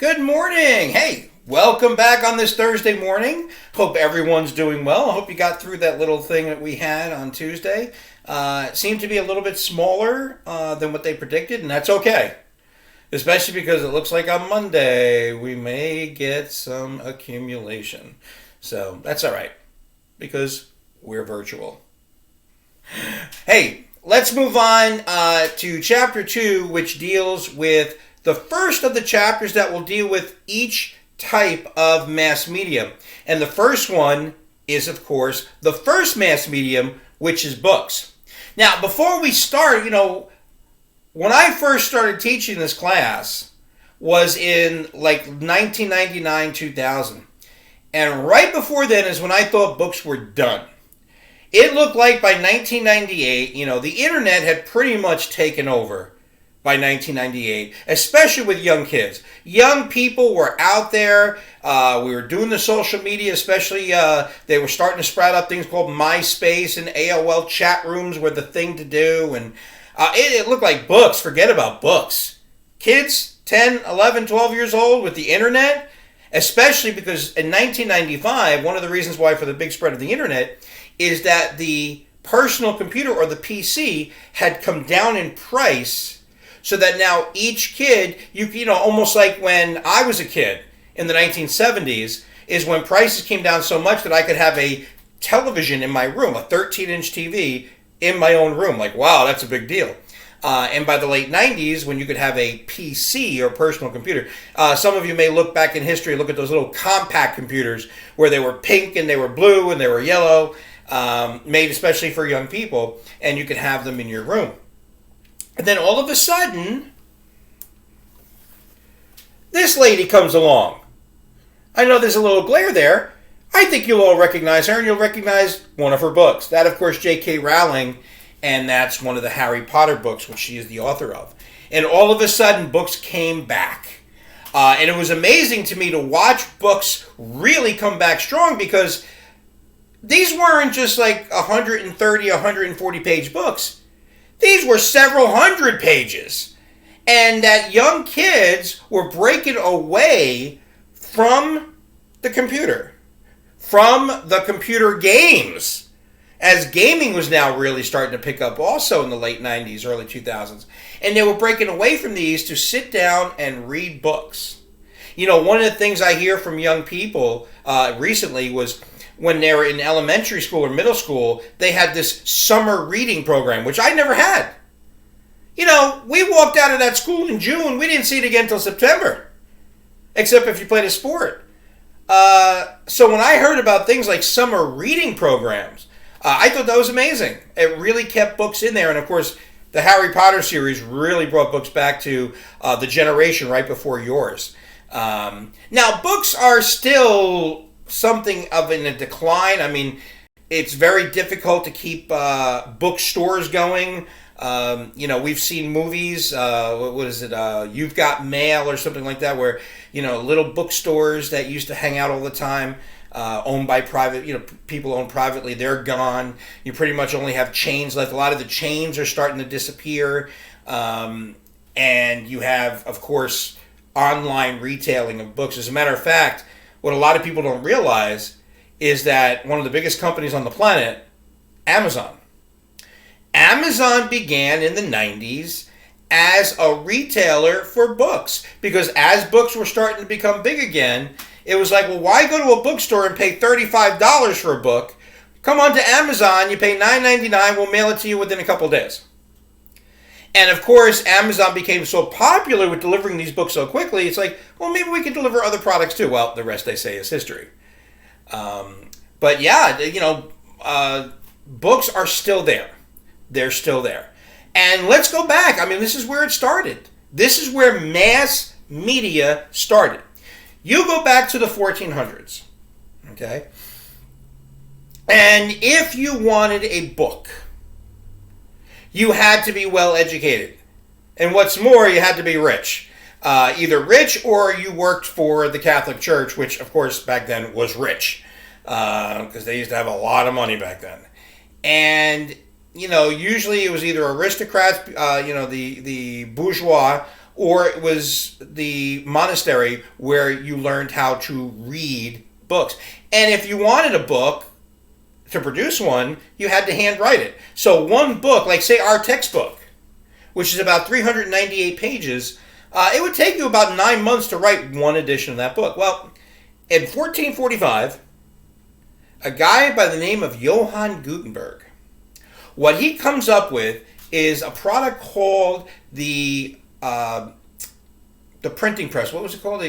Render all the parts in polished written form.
Good morning. Hey, welcome back on this Thursday morning. Hope everyone's doing well. I hope you got through that little thing that we had on Tuesday. It seemed to be a little bit smaller than what they predicted, and that's okay. Especially because it looks like on Monday we may get some accumulation. So that's all right because we're virtual. Hey, let's move on to chapter 2, which deals with the first of the chapters that will deal with each type of mass medium. And the first one is, of course, the first mass medium, which is books. Now, before we start, when I first started teaching this class was in like 1999, 2000. And right before then is when I thought books were done. It looked like by 1998, the internet had pretty much taken over by 1998, especially with young kids. Young people were out there. We were doing the social media, especially they were starting to sprout up things called MySpace and AOL chat rooms were the thing to do. And it looked like books. Forget about books. Kids, 10, 11, 12 years old with the internet, especially because in 1995, one of the reasons why for the big spread of the internet is that the personal computer or the PC had come down in price. So that now each kid, almost like when I was a kid in the 1970s, is when prices came down so much that I could have a television in my room, a 13-inch TV in my own room. Like, wow, that's a big deal. And by the late 90s, when you could have a PC or personal computer, some of you may look back in history, look at those little compact computers where they were pink and they were blue and they were yellow, made especially for young people, and you could have them in your room. And then all of a sudden, this lady comes along. I know there's a little glare there. I think you'll all recognize her, and you'll recognize one of her books. That, of course, J.K. Rowling, and that's one of the Harry Potter books, which she is the author of. And all of a sudden, books came back. And it was amazing to me to watch books really come back strong because these weren't just like 130, 140 page books. These were several hundred pages. And that young kids were breaking away from the computer, from the computer games, as gaming was now really starting to pick up also in the late 90s, early 2000s. And they were breaking away from these to sit down and read books. One of the things I hear from young people recently was when they were in elementary school or middle school, they had this summer reading program, which I never had. We walked out of that school in June. We didn't see it again until September, except if you played a sport. So when I heard about things like summer reading programs, I thought that was amazing. It really kept books in there. And, of course, the Harry Potter series really brought books back to the generation right before yours. Now, books are still something of in a decline. I mean, it's very difficult to keep bookstores going. We've seen movies, what is it, You've Got Mail or something like that, where, little bookstores that used to hang out all the time, owned by private, people owned privately, they're gone. You pretty much only have chains left. A lot of the chains are starting to disappear. And you have, of course, online retailing of books. As a matter of fact, what a lot of people don't realize is that one of the biggest companies on the planet, Amazon began in the 90s as a retailer for books. Because as books were starting to become big again, it was like, well, why go to a bookstore and pay $35 for a book? Come on to Amazon, you pay $9.99, we'll mail it to you within a couple days. And of course, Amazon became so popular with delivering these books so quickly, it's like, well, maybe we can deliver other products too. Well, the rest, they say, is history. But yeah, books are still there. They're still there. And let's go back. I mean, this is where it started. This is where mass media started. You go back to the 1400s, okay? And if you wanted a book, you had to be well educated. And what's more, you had to be rich. Either rich or you worked for the Catholic Church, which, of course, back then was rich. Because they used to have a lot of money back then. And, usually it was either aristocrats, the bourgeois, or it was the monastery where you learned how to read books. And if you wanted a book, to produce one, you had to handwrite it. So one book, like say our textbook, which is about 398 pages, it would take you about 9 months to write one edition of that book. Well, in 1445, a guy by the name of Johann Gutenberg, what he comes up with is a product called the printing press. What was it called?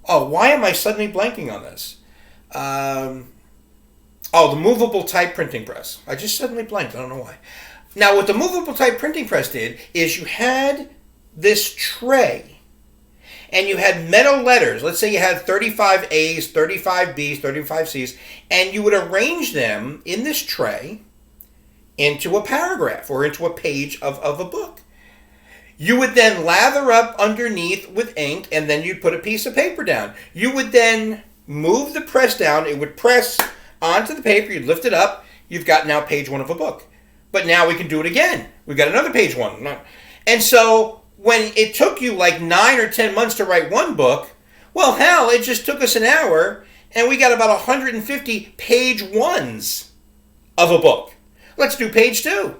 Why am I suddenly blanking on this? The movable type printing press. I just suddenly blanked. I don't know why. Now, what the movable type printing press did is you had this tray, and you had metal letters. Let's say you had 35 A's, 35 B's, 35 C's, and you would arrange them in this tray into a paragraph or into a page of a book. You would then lather up underneath with ink, and then you'd put a piece of paper down. You would then move the press down. It would press onto the paper. You'd lift it up. You've got now page one of a book. But now we can do it again. We've got another page one. And so when it took you like 9 or 10 months to write one book, well, hell, it just took us an hour, and we got about 150 page ones of a book. Let's do page two.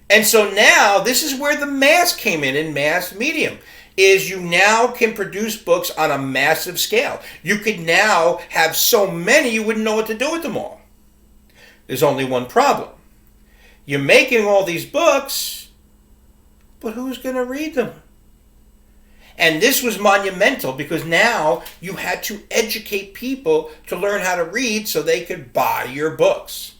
And so now this is where the mass came in mass medium, is you now can produce books on a massive scale. You could now have so many you wouldn't know what to do with them all. There's only one problem. You're making all these books, but who's going to read them? And this was monumental because now you had to educate people to learn how to read so they could buy your books.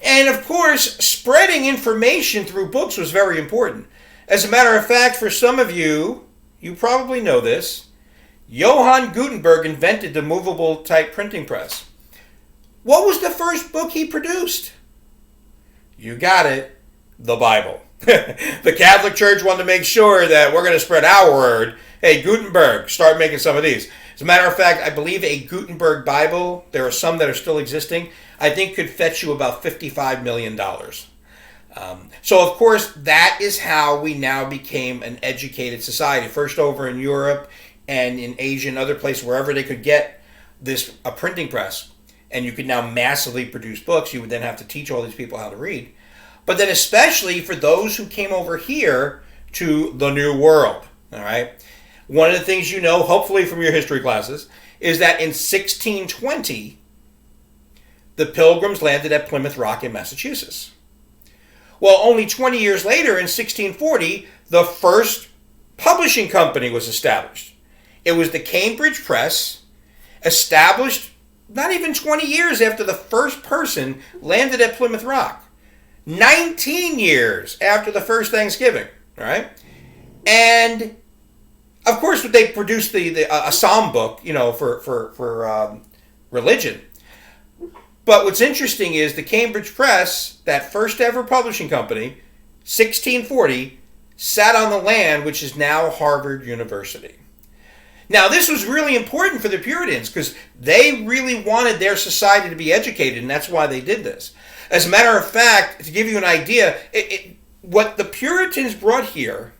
And of course, spreading information through books was very important. As a matter of fact, for some of you, you probably know this, Johann Gutenberg invented the movable type printing press. What was the first book he produced? You got it, the Bible. The Catholic Church wanted to make sure that we're going to spread our word. Hey, Gutenberg, start making some of these. As a matter of fact, I believe a Gutenberg Bible, there are some that are still existing, I think could fetch you about $55 million. So, of course, that is how we now became an educated society. First over in Europe and in Asia and other places, wherever they could get a printing press. And you could now massively produce books. You would then have to teach all these people how to read. But then especially for those who came over here to the New World. All right. One of the things you know, hopefully from your history classes, is that in 1620, the Pilgrims landed at Plymouth Rock in Massachusetts. Well, only 20 years later, in 1640, the first publishing company was established. It was the Cambridge Press, established not even 20 years after the first person landed at Plymouth Rock. 19 years after the first Thanksgiving, all right? And, of course, they produced a psalm book, for religion. But what's interesting is the Cambridge Press, that first ever publishing company, 1640, sat on the land which is now Harvard University. Now, this was really important for the Puritans because they really wanted their society to be educated, and that's why they did this. As a matter of fact, to give you an idea, what the Puritans brought here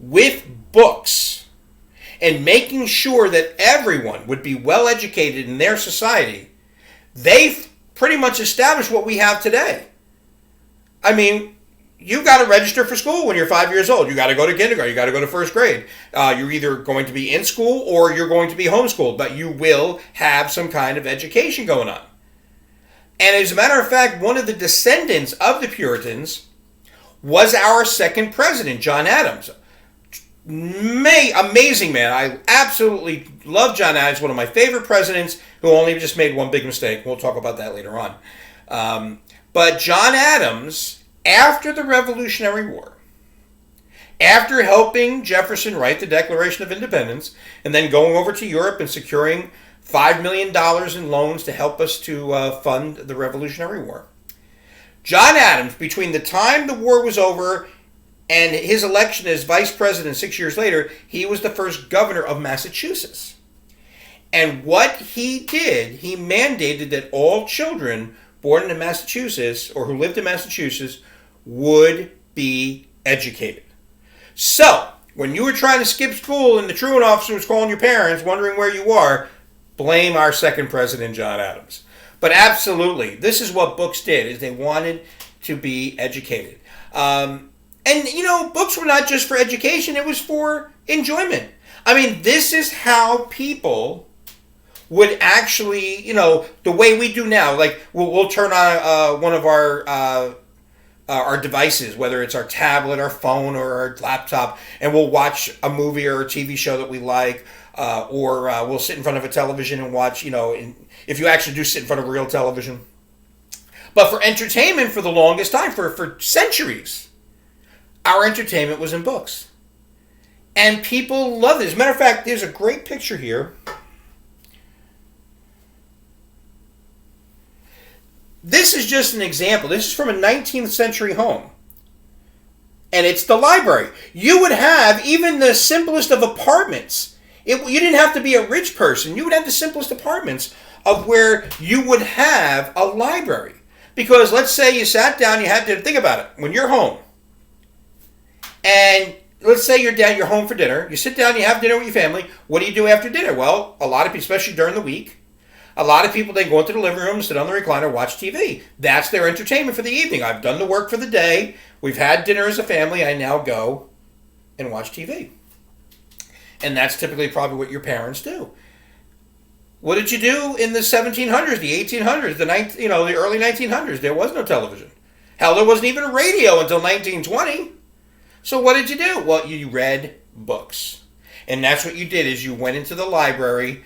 with books and making sure that everyone would be well educated in their society, they pretty much established what we have today. I mean, you got to register for school when you're 5 years old. You got to go to kindergarten. You got to go to first grade. You're either going to be in school or you're going to be homeschooled, but you will have some kind of education going on. And as a matter of fact, one of the descendants of the Puritans was our second president, John Adams. Amazing man. I absolutely love John Adams, one of my favorite presidents who only just made one big mistake. We'll talk about that later on. But John Adams, after the Revolutionary War, after helping Jefferson write the Declaration of Independence, and then going over to Europe and securing $5 million in loans to help us to fund the Revolutionary War, John Adams, between the time the war was over and his election as vice president 6 years later, he was the first governor of Massachusetts. And what he did, he mandated that all children born in Massachusetts or who lived in Massachusetts would be educated. So, when you were trying to skip school and the truant officer was calling your parents, wondering where you are, blame our second president, John Adams. But absolutely, this is what books did, is they wanted to be educated. And, books were not just for education, it was for enjoyment. I mean, this is how people would actually, the way we do now, like we'll turn on one of our devices, whether it's our tablet, our phone, or our laptop, and we'll watch a movie or a TV show that we like, or we'll sit in front of a television and watch, if you actually do sit in front of real television. But for entertainment, for the longest time, for centuries, our entertainment was in books. And people love it. As a matter of fact, there's a great picture here. This is just an example. This is from a 19th century home. And it's the library. You would have even the simplest of apartments. You didn't have to be a rich person. You would have the simplest apartments of where you would have a library. Because let's say you sat down, you had to think about it. When you're home, and let's say you're home for dinner, you sit down, you have dinner with your family. What do you do after dinner? Well, a lot of people, especially during the week, a lot of people, they go into the living room, sit on the recliner, watch TV. That's their entertainment for the evening. I've done the work for the day. We've had dinner as a family. I now go and watch TV. And that's typically probably what your parents do. What did you do in the 1700s, the 1800s, the early 1900s? There was no television. Hell, there wasn't even a radio until 1920. So what did you do? Well, you read books. And that's what you did, is you went into the library,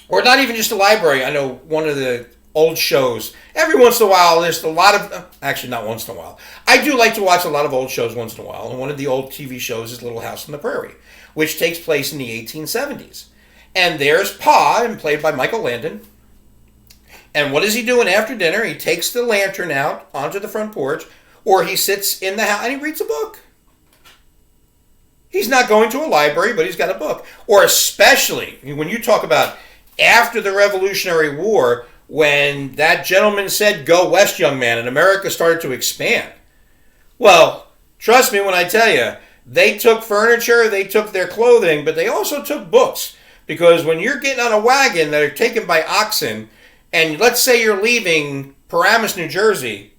or not even just a library. I know one of the old shows, every once in a while, there's a lot of, actually not once in a while. I do like to watch a lot of old shows once in a while. And one of the old TV shows is Little House on the Prairie, which takes place in the 1870s. And there's Pa, and played by Michael Landon. And what is he doing after dinner? He takes the lantern out onto the front porch, or he sits in the house and he reads a book. He's not going to a library, but he's got a book. Or especially when you talk about after the Revolutionary War, when that gentleman said, "Go west, young man," and America started to expand. Well, trust me when I tell you, they took furniture, they took their clothing, but they also took books. Because when you're getting on a wagon that are taken by oxen, and let's say you're leaving Paramus, New Jersey,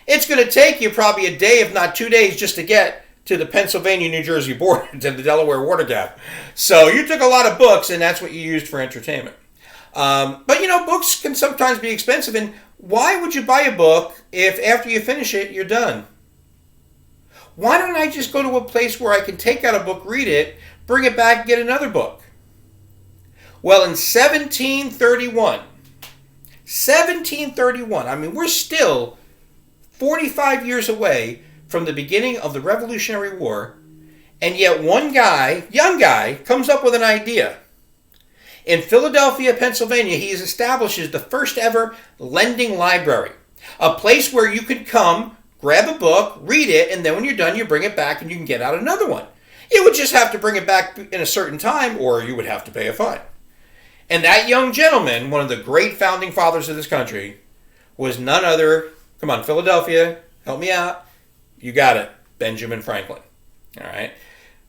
it's going to take you probably a day, if not 2 days, just to get to the Pennsylvania-New Jersey border, to the Delaware water gap. So you took a lot of books, and that's what you used for entertainment. But, books can sometimes be expensive, and why would you buy a book if after you finish it, you're done? Why don't I just go to a place where I can take out a book, read it, bring it back, and get another book? Well, in 1731, I mean, we're still 45 years away from the beginning of the Revolutionary War, and yet one guy, young guy, comes up with an idea. In Philadelphia, Pennsylvania, he establishes the first ever lending library, a place where you could come, grab a book, read it, and then when you're done, you bring it back and you can get out another one. You would just have to bring it back in a certain time, or you would have to pay a fine. And that young gentleman, one of the great founding fathers of this country, was none other, come on, Philadelphia, help me out. You got it, Benjamin Franklin. All right.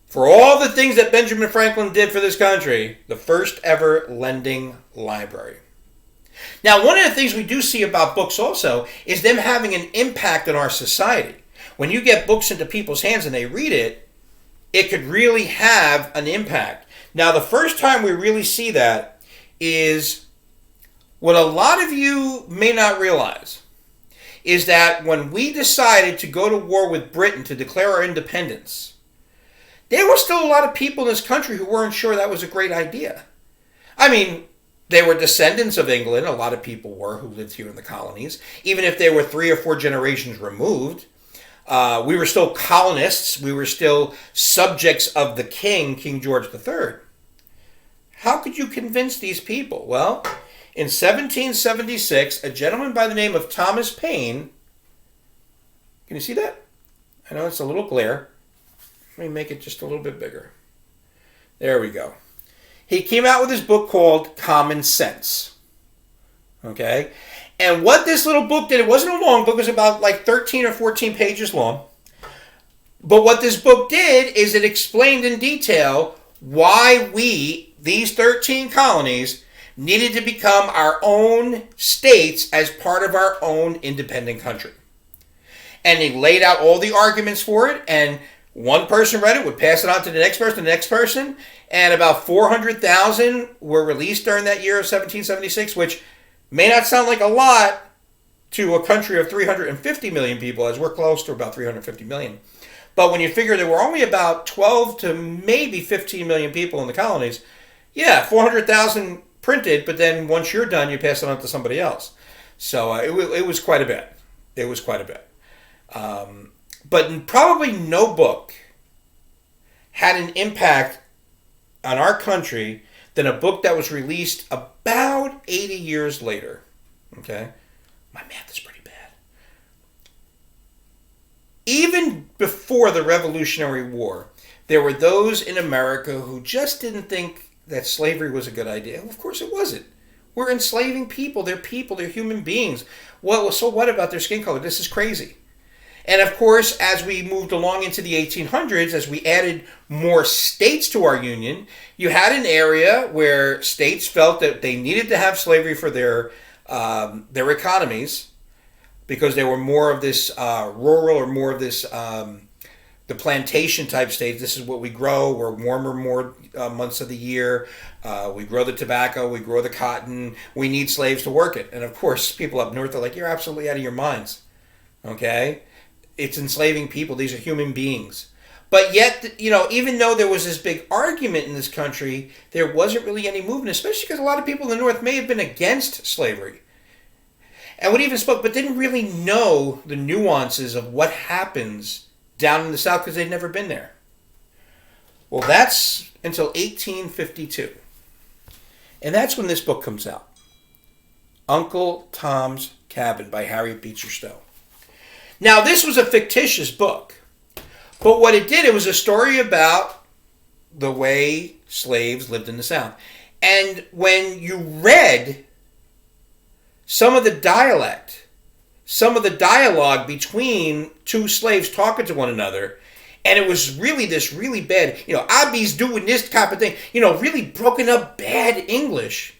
For all the things that Benjamin Franklin did for this country, the first ever lending library. Now, one of the things we do see about books also is them having an impact on our society. When you get books into people's hands and they read it, it could really have an impact. Now, the first time we really see that is what a lot of you may not realize is that when we decided to go to war with Britain to declare our independence, there were still a lot of people in this country who weren't sure that was a great idea. I mean, they were descendants of England, a lot of people were who lived here in the colonies, even if they were 3 or 4 generations removed. We were still colonists, we were still subjects of the king, King George III. How could you convince these people? Well, in 1776, a gentleman by the name of Thomas Paine, can you see that? I know it's a little glare. Let me make it just a little bit bigger. There we go. He came out with his book called Common Sense. Okay? And what this little book did, it wasn't a long book, it was about like 13 or 14 pages long. But what this book did is it explained in detail why we, these 13 colonies, needed to become our own states as part of our own independent country. And he laid out all the arguments for it, and one person read it, would pass it on to the next person, and about 400,000 were released during that year of 1776, which may not sound like a lot to a country of 350 million people, as we're close to about 350 million. But when you figure there were only about 12 to maybe 15 million people in the colonies, yeah, 400,000 printed, but then once you're done, you pass it on to somebody else. So it was quite a bit. It was quite a bit. But probably no book had an impact on our country than a book that was released about 80 years later. Okay? My math is pretty bad. Even before the Revolutionary War, there were those in America who just didn't think that slavery was a good idea. Well, of course it wasn't. We're enslaving people. They're human beings. Well, so what about their skin color? This is crazy. And of course, as we moved along into the 1800s, as we added more states to our union, you had an area where states felt that they needed to have slavery for their economies, because they were more of this rural, or more of this the plantation type states. This is what we grow. We're warmer more months of the year. We grow the tobacco. We grow the cotton. We need slaves to work it. And of course, people up north are like, you're absolutely out of your minds. Okay? It's enslaving people. These are human beings. But yet, even though there was this big argument in this country, there wasn't really any movement, especially because a lot of people in the North may have been against slavery. And would even spoke, but didn't really know the nuances of what happens down in the South because they'd never been there. Well, that's until 1852. And that's when this book comes out. Uncle Tom's Cabin by Harriet Beecher Stowe. Now, this was a fictitious book, but what it did, it was a story about the way slaves lived in the South. And when you read some of the dialect, some of the dialogue between two slaves talking to one another, and it was really this really bad, Abby's doing this type of thing, really broken up bad English.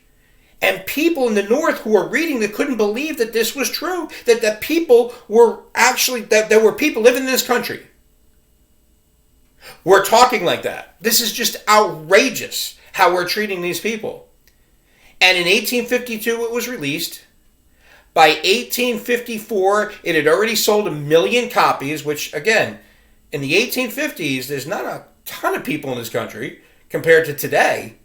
And people in the North who were reading that couldn't believe that this was true, that people were actually, that there were people living in this country were talking like that. This is just outrageous how we're treating these people. And in 1852 it was released. By 1854 it had already sold 1 million copies, which again, in the 1850s there's not a ton of people in this country compared to today.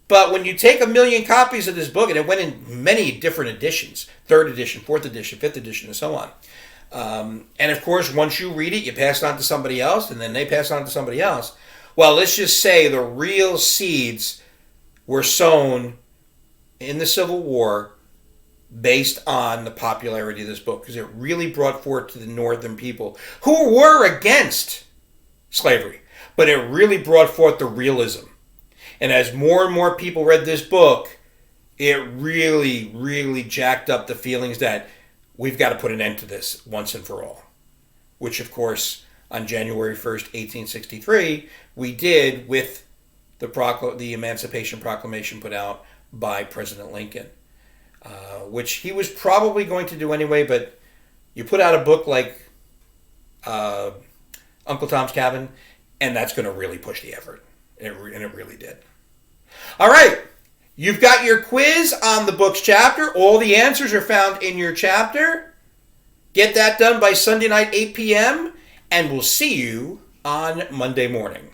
But when you take 1 million copies of this book, and it went in many different editions, 3rd edition, 4th edition, 5th edition, and so on. And of course, once you read it, you pass it on to somebody else, and then they pass it on to somebody else. Well, let's just say the real seeds were sown in the Civil War based on the popularity of this book, because it really brought forth to the Northern people who were against slavery, but it really brought forth the realism. And as more and more people read this book, it really, really jacked up the feelings that we've got to put an end to this once and for all. Which, of course, on January 1st, 1863, we did with the Emancipation Proclamation put out by President Lincoln. Which he was probably going to do anyway, but you put out a book like Uncle Tom's Cabin, and that's going to really push the effort. And it really did. All right. You've got your quiz on the book's chapter. All the answers are found in your chapter. Get that done by Sunday night, 8 p.m., and we'll see you on Monday morning.